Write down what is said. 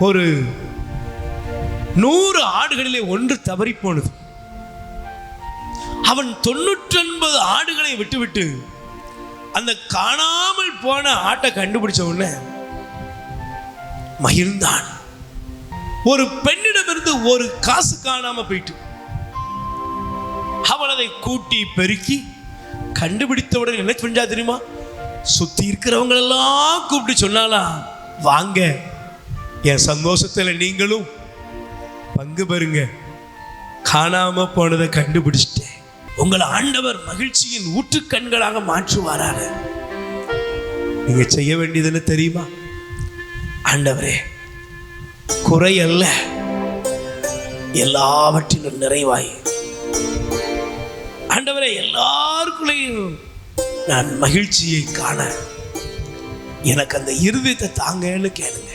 ஒரு 100 ஆடுகளிலே ஒன்று தவறி போனது. அவன் 99 ஆடுகளை விட்டுவிட்டு அந்த காணாமல் போன ஆட்டை கண்டுபிடிச்ச உடனே மகிழ்ந்தான். ஒரு பெண்ணிடமிருந்து ஒரு காசு காணாம போயிட்டு அவள் அதை கூட்டி பெருக்கி கண்டுபிடித்தவுடன் என்ன செஞ்சா தெரியுமா? சுத்தி இருக்கிறவங்க எல்லாம் கூப்பிட்டு சொன்னாலா, வாங்க என் சந்தோஷத்துல நீங்களும் பங்கு பெறுங்க, காணாம போனதை கண்டுபிடிச்சிட்டேன். உங்களை ஆண்டவர் மகிழ்ச்சியின் ஊற்று கண்களாக மாற்றுவாராக. நீங்க செய்ய வேண்டியதுன்னு தெரியுமா? ஆண்டவரே, குறை அல்ல, எல்லாவற்றிலும் நிறைவாய் ஆண்டவரே எல்லாருக்குள்ளேயும் நான் மகிழ்ச்சியை காண எனக்கு அந்த இருதயத்தை தாங்கன்னு கேளுங்க.